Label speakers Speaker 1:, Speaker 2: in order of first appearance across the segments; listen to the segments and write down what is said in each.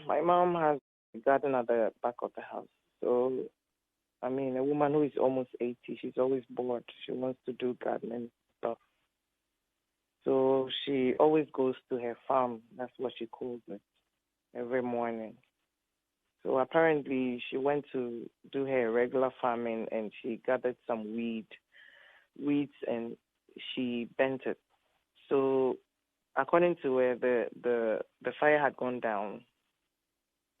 Speaker 1: my mom has a garden at the back of the house. So, I mean, a woman who is almost 80, she's always bored. She wants to do gardening stuff. So she always goes to her farm. That's what she calls it, every morning. So apparently she went to do her regular farming and she gathered some weeds, and she bent it. So according to her, the fire had gone down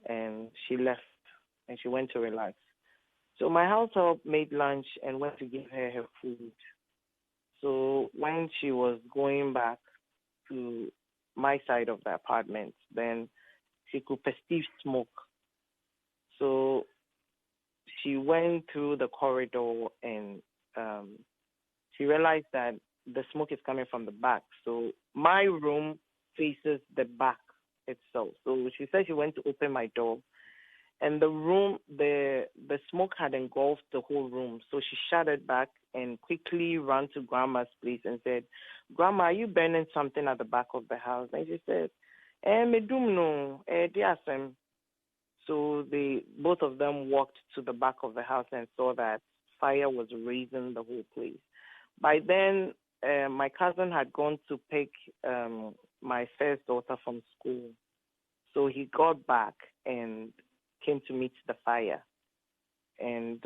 Speaker 1: and she left and she went to relax. So my household made lunch and went to give her food. So when she was going back to my side of the apartment, then she could perceive smoke. So she went through the corridor and she realized that the smoke is coming from the back. So my room faces the back itself. So she said she went to open my door, and the room, the smoke had engulfed the whole room. So she shut it back and quickly ran to Grandma's place and said, "Grandma, are you burning something at the back of the house?" And she said, "Me do no, diasem." So both of them walked to the back of the house and saw that fire was raising the whole place. By then, my cousin had gone to pick my first daughter from school. So he got back and came to meet the fire. And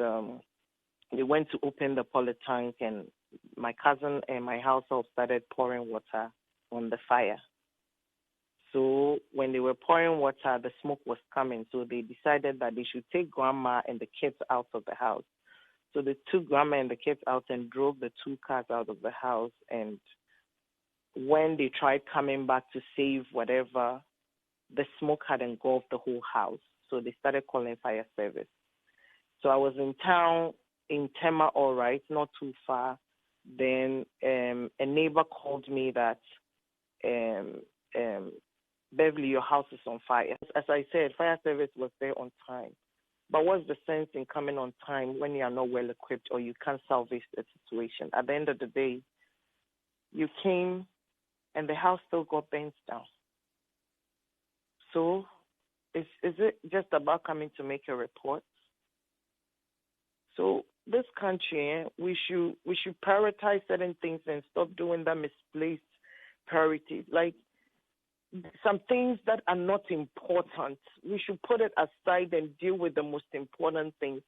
Speaker 1: they went to open the polytank, and my cousin and my household started pouring water on the fire. So when they were pouring water, the smoke was coming. So they decided that they should take Grandma and the kids out of the house. So they took Grandma and the kids out and drove the 2 cars out of the house. And when they tried coming back to save whatever, the smoke had engulfed the whole house. So they started calling fire service. So I was in town in Tema, all right, not too far. Then a neighbor called me that Beverly, your house is on fire. As I said, fire service was there on time. But what's the sense in coming on time when you are not well equipped or you can't salvage the situation? At the end of the day, you came and the house still got burnt down. So is it just about coming to make a report? So this country, we should prioritize certain things and stop doing that misplaced priorities. Like, some things that are not important, we should put it aside and deal with the most important things.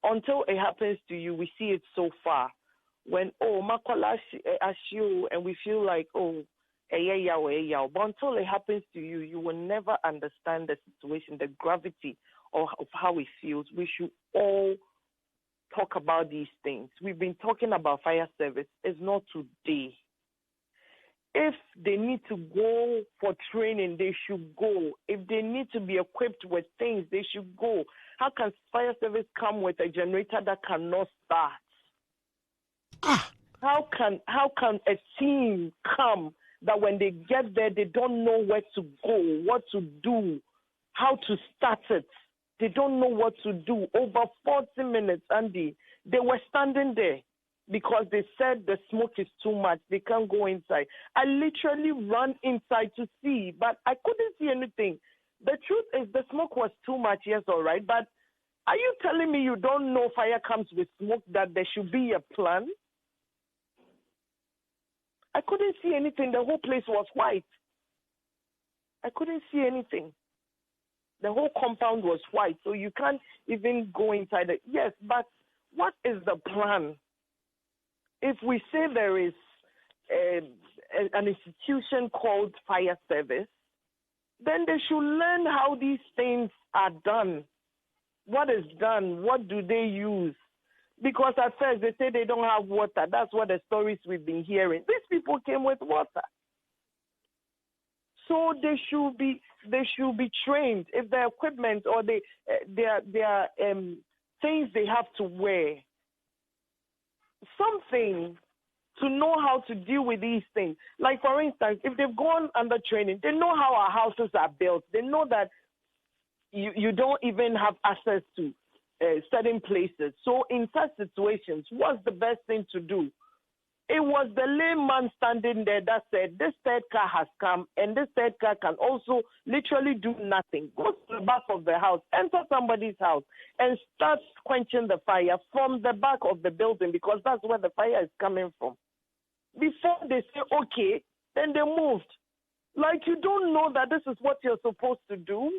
Speaker 1: Until it happens to you, we see it so far. When, makola ashu, and we feel like, but until it happens to you, you will never understand the situation, the gravity of how it feels. We should all talk about these things. We've been talking about fire service. It's not today. If they need to go for training, they should go. If they need to be equipped with things, they should go. How can fire service come with a generator that cannot start? How can a team come that when they get there, they don't know where to go, what to do, how to start it? They don't know what to do. Over 40 minutes, Andy, they were standing there because they said the smoke is too much. They can't go inside. I literally ran inside to see, but I couldn't see anything. The truth is the smoke was too much, yes, all right. But are you telling me you don't know fire comes with smoke, that there should be a plan? I couldn't see anything. The whole place was white. I couldn't see anything. The whole compound was white, so you can't even go inside it. Yes, but what is the plan? If we say there is an institution called fire service, then they should learn how these things are done. What is done? What do they use? Because at first they say they don't have water. That's what the stories we've been hearing. These people came with water. So they should be trained. If their equipment or their things they have to wear, something to know how to deal with these things. Like, for instance, if they've gone under training, they know how our houses are built. They know that you don't even have access to certain places. So in such situations, what's the best thing to do? It was the layman standing there that said, this third car has come, and this third car can also literally do nothing. Go to the back of the house, enter somebody's house, and start quenching the fire from the back of the building, because that's where the fire is coming from. Before they say, okay, then they moved. Like, you don't know that this is what you're supposed to do.